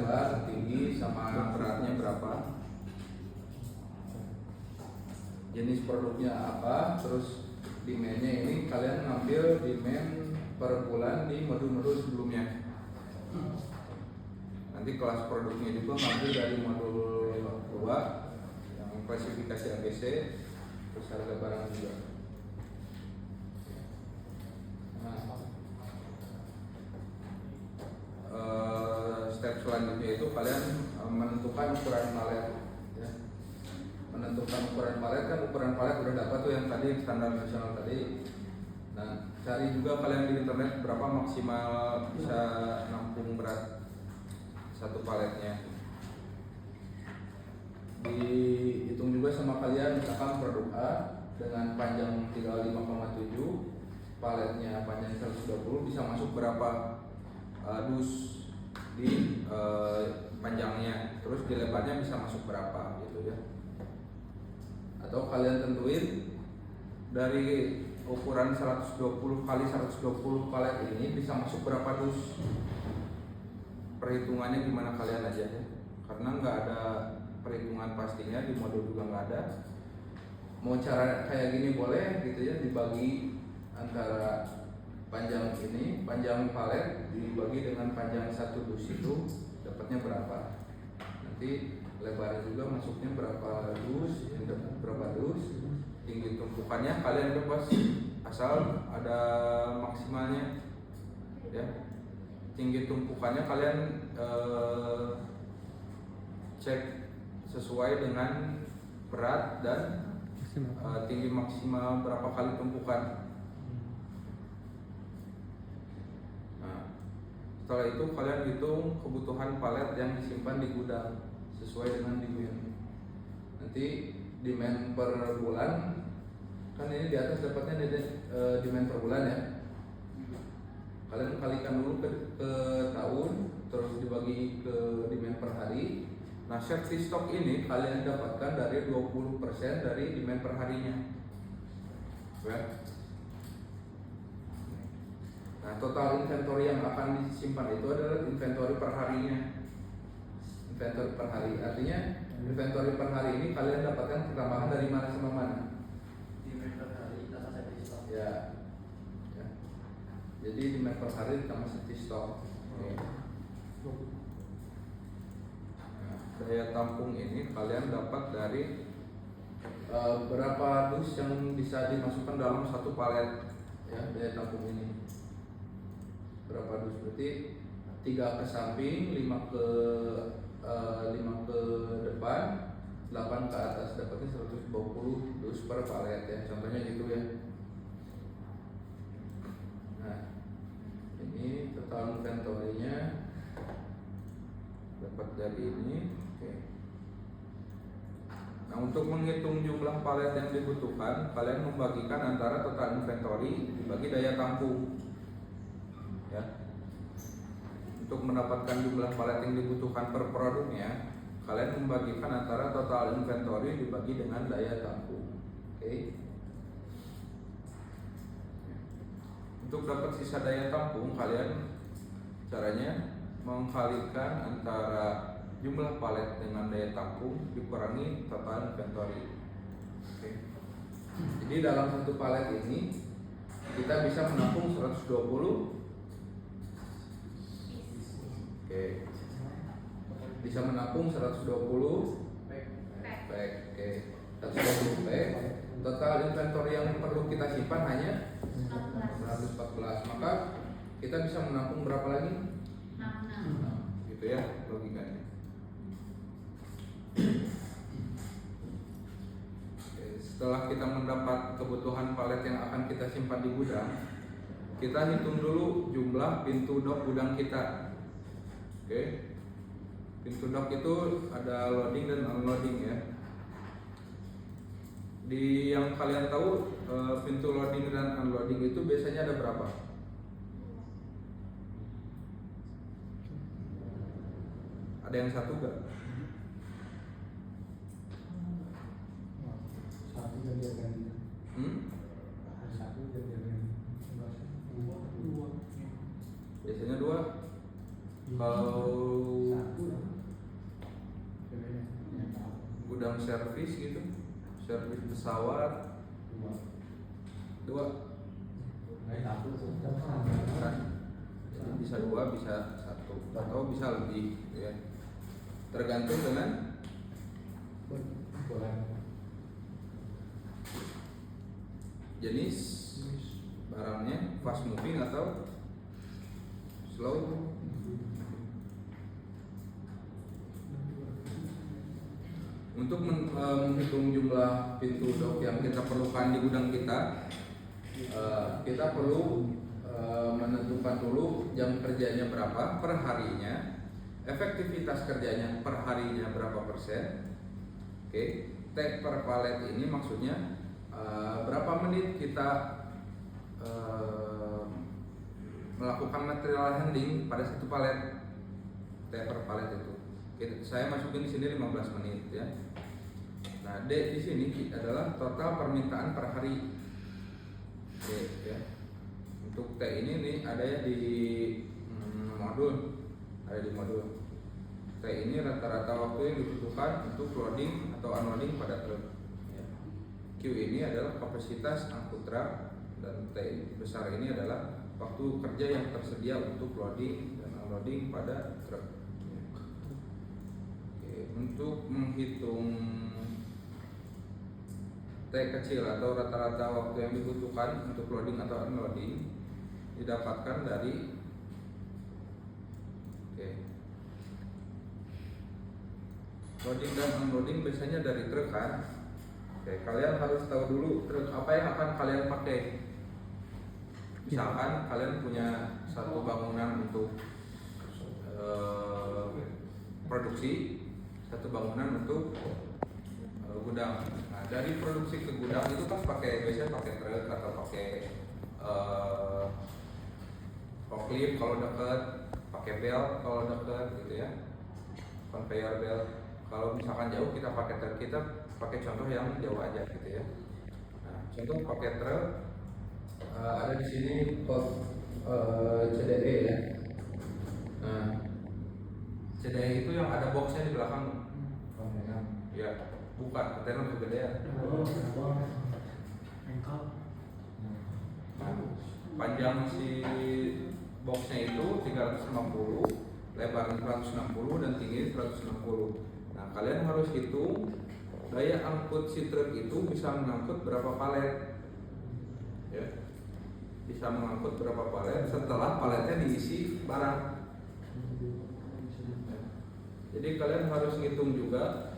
lebar, tinggi, sama beratnya berapa, jenis produknya apa, terus demand-nya ini kalian ngambil demand per bulan di modul-modul sebelumnya. Nanti kelas produknya juga ngambil dari modul 2 yang klasifikasi ABC, terus harga barang juga. Step selanjutnya itu kalian menentukan ukuran palet ya. Menentukan ukuran palet, kan ukuran palet udah dapat tuh yang tadi standar nasional tadi. Nah, cari juga kalian di internet berapa maksimal bisa nampung berat satu paletnya. Dihitung juga sama kalian, misalkan produk A dengan panjang 35,7, paletnya panjang 120, bisa masuk berapa dus di panjangnya, terus di lebarnya bisa masuk berapa gitu ya. Atau kalian tentuin dari ukuran 120 kali 120 palet ini bisa masuk berapa dus. Perhitungannya gimana kalian aja ya, karena nggak ada perhitungan pastinya, di modul juga nggak ada. Mau cara kayak gini boleh gitu ya, dibagi antara panjang ini, panjang palet dibagi dengan panjang satu dus, itu dapatnya berapa. Nanti lebar juga masuknya berapa dus, berapa dus, tinggi tumpukannya kalian bebas asal ada maksimalnya ya. Tinggi tumpukannya kalian cek sesuai dengan berat dan tinggi maksimal berapa kali tumpukan. Setelah itu kalian hitung kebutuhan palet yang disimpan di gudang sesuai dengan demand. Nanti demand per bulan, kan ini di atas dapatnya demand per bulan ya. Kalian kalikan dulu ke tahun, terus dibagi ke demand per hari. Nah, safety stock ini kalian dapatkan dari 20% dari demand per harinya ya. Nah, total inventory yang akan disimpan itu adalah inventory per harinya. Inventory per hari, artinya inventory per hari ini kalian dapatkan pertambahan dari mana sama mana? Demand per hari tambah safety stock. Ya. Jadi demand per hari ditambah safety stock. Nah, daya tampung ini kalian dapat dari berapa dus yang bisa dimasukkan dalam satu palet ya, daya tampung ini. Berapa dus, berarti 3 ke samping, 5 ke depan, 8 ke atas, dapatnya 120 dus per palet ya, contohnya gitu ya. Nah, ini total inventory-nya dapat dari ini. Oke. Nah, untuk menghitung jumlah palet yang dibutuhkan, kalian membagikan antara total inventory dibagi daya tampung ya. Untuk mendapatkan jumlah palet yang dibutuhkan per produknya, kalian membagikan antara total inventory dibagi dengan daya tampung. Oke. Untuk dapat sisa daya tampung, kalian caranya mengkalikan antara jumlah palet dengan daya tampung dikurangi total inventory. Oke. Jadi dalam satu palet ini kita bisa menampung 120. Oke. Bisa menampung 120 pack. Oke. 120 pack. Total inventory yang perlu kita simpan hanya 114. Maka kita bisa menampung berapa lagi? 66. Gitu ya logikanya. Oke, setelah kita mendapat kebutuhan palet yang akan kita simpan di gudang, kita hitung dulu jumlah pintu dock gudang kita. Oke. Pintu dock itu ada loading dan unloading ya. Di yang kalian tahu pintu loading dan unloading itu biasanya ada berapa? Ada yang satu gak? Satu jadi satu jadi Biasanya dua. Kalau gudang servis gitu, servis pesawat dua kan. Jadi bisa dua, bisa satu, atau bisa lebih ya, tergantung dengan jenis barangnya, fast moving atau slow. Untuk menghitung jumlah pintu dok yang kita perlukan di gudang kita, kita perlu menentukan dulu jam kerjanya berapa per harinya, efektivitas kerjanya per harinya berapa persen. Oke, T per palet ini maksudnya berapa menit kita melakukan material handling pada satu palet. T per palet itu. Oke, saya masukin di sini 15 menit ya. Nah, D di sini adalah total permintaan per hari. Oke, ya. Untuk T ini nih ada ya di modul, ada di modul. T ini rata-rata waktu yang dibutuhkan untuk loading atau unloading pada truk. Ya. Q ini adalah kapasitas angkut truk, dan T besar ini adalah waktu kerja yang tersedia untuk loading dan unloading pada truk. Oke, untuk menghitung T kecil atau rata-rata waktu yang dibutuhkan untuk loading atau unloading didapatkan dari loading dan unloading biasanya dari truk kan. Oke, kalian harus tahu dulu truk apa yang akan kalian pakai. Misalkan kalian punya satu bangunan untuk produksi, satu bangunan untuk gudang. Nah, dari produksi ke gudang itu kan biasanya pakai truk atau pakai forklift kalau dekat, pakai belt kalau dekat gitu ya, conveyor belt. Kalau misalkan jauh kita pakai truk, kita pakai contoh yang jauh aja gitu ya. Nah, contoh pakai truk ada di sini CDE ya. Nah, CDE itu yang ada boxnya di belakang. Ya, bukan kontainer kegedean. Nah, panjang si boxnya itu 350, lebar 160 dan tinggi 160. Nah, kalian harus hitung daya angkut si truk itu bisa mengangkut berapa palet. Ya. Bisa mengangkut berapa palet setelah paletnya diisi barang. Ya. Jadi kalian harus hitung juga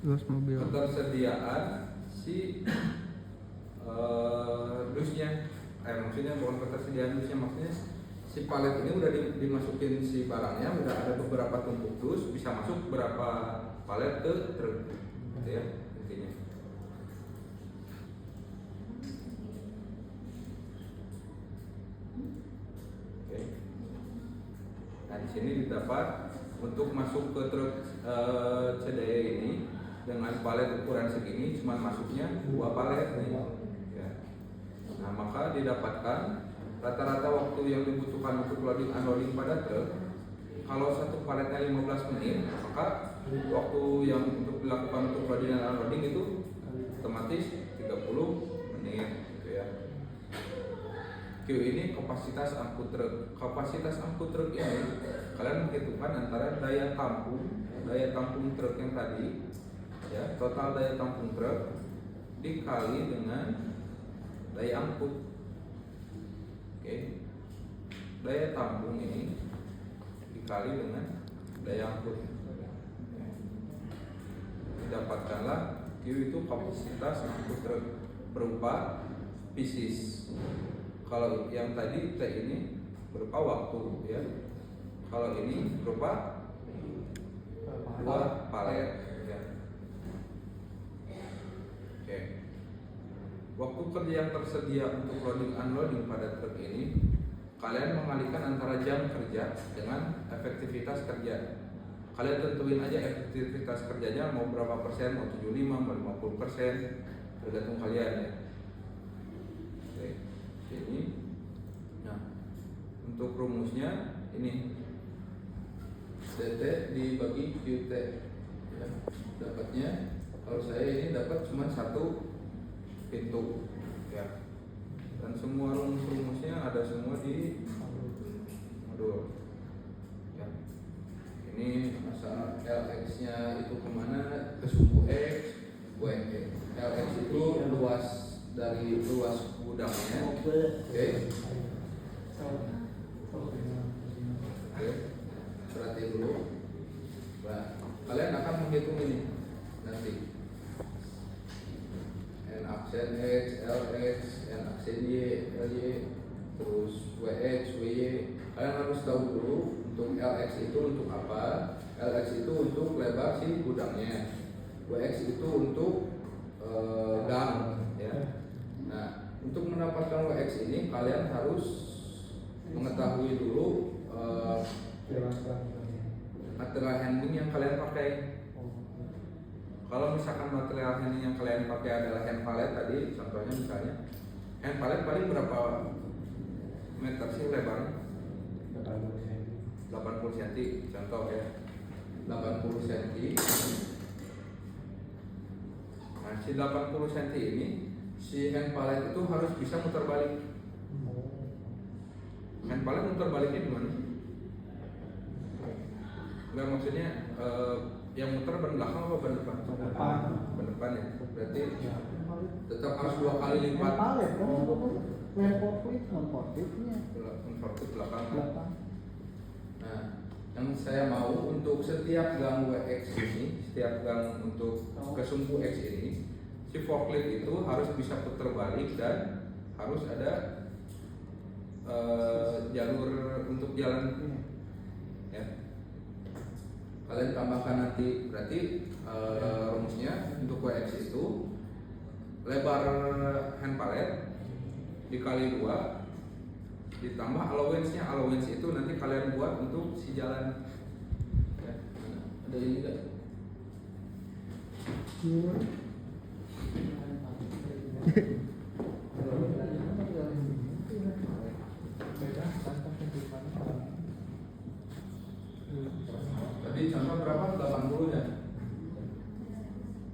ketersediaan si dusnya. Maksudnya bukan ketersediaan dusnya, maksudnya si palet ini udah dimasukin si barangnya, udah ada beberapa tumpuk dus, bisa masuk berapa palet ke truk, gitu ya intinya. Oke. Nah, di sini didapat untuk masuk ke truk CDE ini dengan palet ukuran segini, cuma masuknya 2 palet nih. Ya. Nah, maka didapatkan rata-rata waktu yang dibutuhkan untuk loading unloading pada truk. Kalau satu paletnya 15 menit, maka waktu yang untuk dilakukan untuk loading dan unloading itu otomatis 30 menit gitu ya. Q ini kapasitas angkut truk. Kapasitas angkut truk ini kalian menghitungkan antara daya tampung truk yang tadi ya, total daya tampung truk dikali dengan daya angkut. Oke. Daya tampung ini dikali dengan daya angkut. Didapatkanlah Q itu kapasitas angkut truk berupa pieces. Kalau yang tadi T ini berupa waktu ya. Kalau ini berupa 2 palet ya. Oke. Waktu kerja yang tersedia untuk loading unloading pada truk ini, kalian mengalihkan antara jam kerja dengan efektivitas kerja. Kalian tentuin aja efektivitas kerjanya mau berapa persen, mau 75, mau 50%, tergantung kalian ya. Oke. Ini. Nah, untuk rumusnya ini DT dibagi QT. ya, dapatnya kalau saya ini dapat cuma satu pintu ya, dan semua rumus-rumusnya ada semua di modul ya. Ini masalah LX nya itu kemana, ke sumbu X, WX. LX itu luas dari luas gudangnya, oke. Oke, perhatian dulu. Nah, kalian akan menghitung ini nanti. N aksen X, LX, N aksen Y, LY, terus WX, WY. Kalian harus tahu dulu untuk LX itu untuk apa. LX itu untuk lebar si gudangnya. WX itu untuk gang ya. Nah, untuk mendapatkan WX ini kalian harus mengetahui dulu material handling yang kalian pakai. Kalau misalkan material handling yang kalian pakai adalah hand pallet tadi, contohnya misalnya hand pallet paling berapa meter sih lebarnya? 80 cm, contoh ya, 80 cm. Nah, si 80 cm ini si hand pallet itu harus bisa muter balik. Hand pallet muter baliknya gimana? Enggak, maksudnya yang muter ban belakang apa ban depan? Ban depan ya. Berarti tetap harus 2 kali lipat. Konvertit belakang. Nah, yang saya mau untuk setiap gang WX ini, setiap gang untuk ke sumbu X ini, si forklift itu harus bisa putar balik dan harus ada jalur untuk jalan ya. Kalian tambahkan nanti, berarti rumusnya untuk WX itu lebar hand pallet dikali 2 ditambah allowance-nya. Allowance itu nanti kalian buat untuk si jalan ya. Ada ini enggak? Tadi contoh berapa? 80 ya?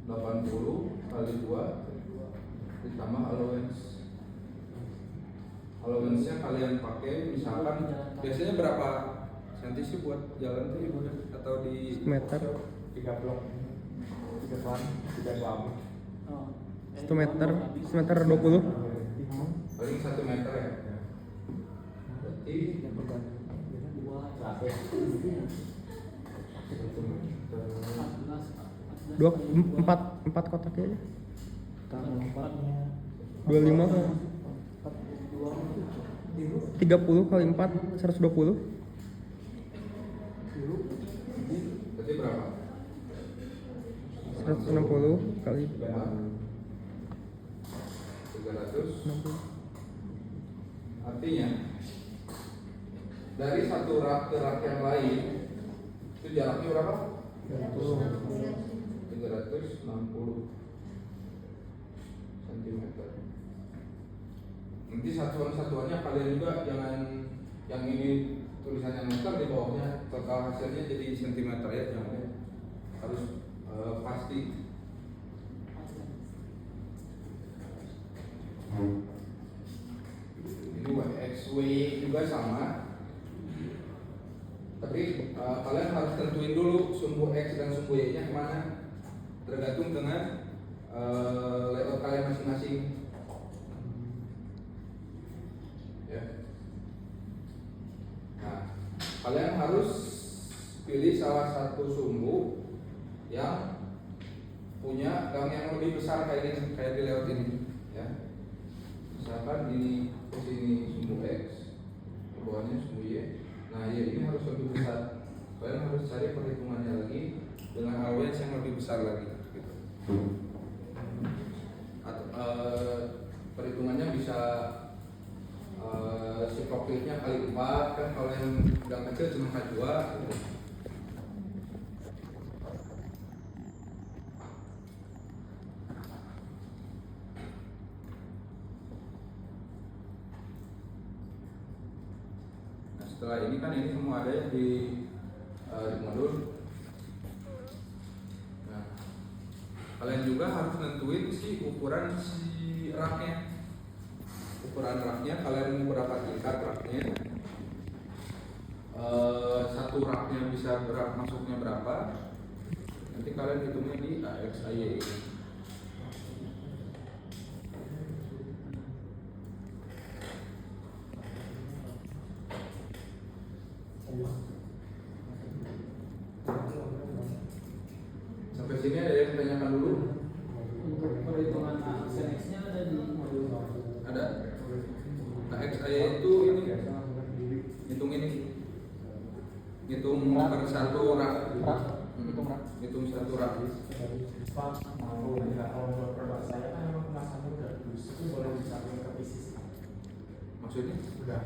80 kali 2 ditambah allowance. Allowance-nya kalian pakai misalkan biasanya berapa senti sih buat jalan tuh ibu atau di meter 3 blok 3 pelan 3 lama 1 meter 20 paling 1 meter ya. Berarti 4 kotak aja 25 kan 30 kali 4 120. berarti berapa? 160 kali 360. Artinya dari satu rak ke rak yang lain itu jaraknya berapa? 360 cm. Nanti satuan-satuannya kalian juga jangan yang ini tulisannya meter, di bawahnya total hasilnya jadi sentimeter ya, jangan ya. Harus pasti. Ini WXW juga sama, tapi kalian harus tentuin dulu sumbu X dan sumbu Y nya kemana, tergantung dengan layout kalian masing-masing ya. Nah, kalian harus pilih salah satu sumbu yang punya gang yang lebih besar kayak ini, kayak di layout ini ya. Misalkan di sini sumbu X, di bawahnya sumbu Y. Nah, Y ini harus lebih besar. Kalian harus cari perhitungannya lagi dengan allowance yang lebih besar lagi gitu. Atau perhitungannya bisa si forkliftnya kali 4 kan, kalau yang gang kecil cuma kali 2 gitu. Nah, setelah ini kan ini semua ada ya di modul. Kalian juga harus nentuin si ukuran si raknya. Ukuran raknya kalian mau berapa tingkat raknya? Satu raknya bisa masuknya berapa? Nanti kalian hitungnya di AX AY. Sampai sini ada yang tanyakan dulu? Untuk perhitungan AXNX-nya ada di modul Ada? AX AY itu ini hitung ini. Hitung per satu rak. Hitung satu rak. Pak, mau kalau produk saya kan memang kemasannya udah bagus, itu boleh disambung ke PC. Maksudnya? Udah,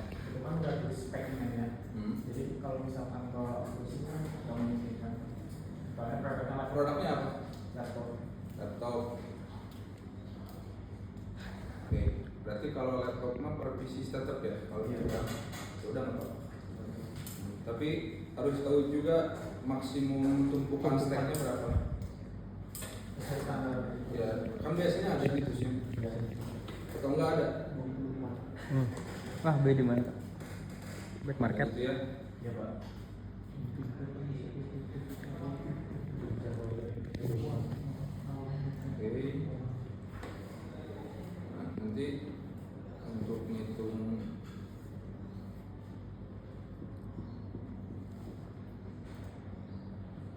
itu kan udah di speknya ya. Jadi kalau misalkan kalau PC kan nggak memungkinkan. Soalnya Produknya apa? laptop. Laptop. Oke, berarti kalau laptop mah per PC tetap ya. Kalau Iya. udah nggak apa-apa. Tapi harus tahu juga maksimum tumpukan stacknya berapa. Standar. Ya, kan biasanya ada gitu sih. Atau enggak ada? Ah, beli di mana? Black market. Gitu ya. Ya Pak. Oke. Nah, nanti untuk ngitung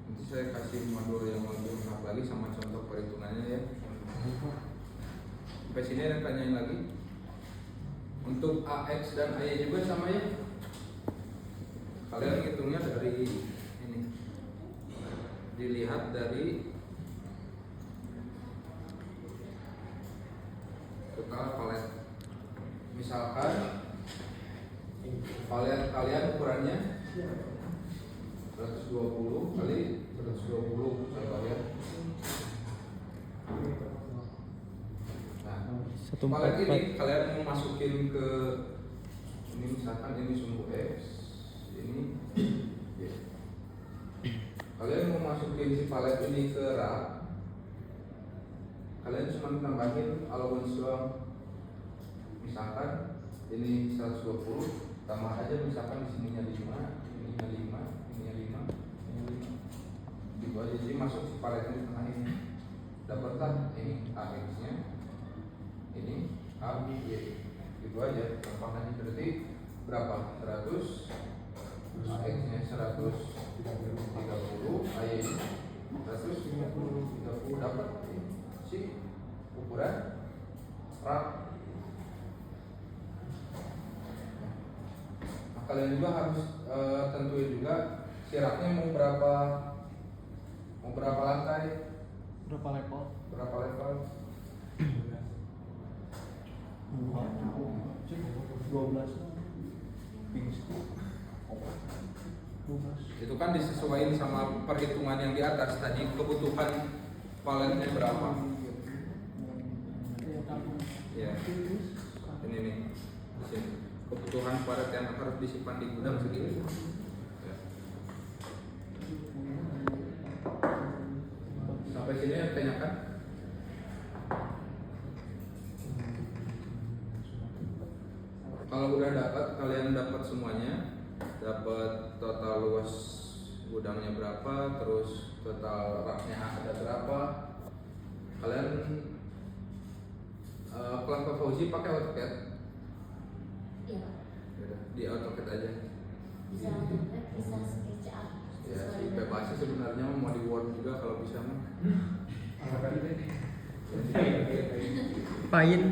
nanti saya kasih modul yang lebih lengkap lagi sama contoh perhitungannya ya. Sampai sini ada yang tanyain lagi. Untuk AX dan AY juga sama ya. Kalian hitungnya dari ini. Dilihat dari total palet. Misalkan kalian ukurannya 120 kali 120 contoh ya. Nah, Satu palet empat ini kalian mau masukin ke ini misalkan ini sumbu X, ini Y. Kalian mau masukin si palet ini ke rak, kalian cuma tambahin allowance doang. Misalkan ini 120, tambah aja misalkan di sininya 5, ininya 5, ininya 5, ininya 5. Gitu aja, jadi masuk si paletnya di tengah ini. Dapatlah ini AX-nya, ini A, B, Y. Gitu aja, gampang aja. Berarti berapa? 100, AX-nya 130, AY 130, dapat si ukuran rak. Nah, kalian juga harus tentuin juga si raknya mau berapa lantai, berapa level? berapa level. 12. Itu kan disesuaikan sama perhitungan yang di atas tadi, kebutuhan paletnya berapa. Ya, ini nih di sini kebutuhan palet yang harus disimpan di gudang segini. Ya. Sampai sini yang tanyakan. Kalau udah kalian dapat semuanya, dapat total luas gudangnya berapa, terus total raknya ada berapa. Kalian kelas Pak Fauzi pakai AutoCAD? Iya Pak. Yaudah, di AutoCAD aja. Bisa AutoCAD, bisa SketchUp. Ya, si bebasnya sebenarnya mau di Word juga kalau bisa mah. Paint.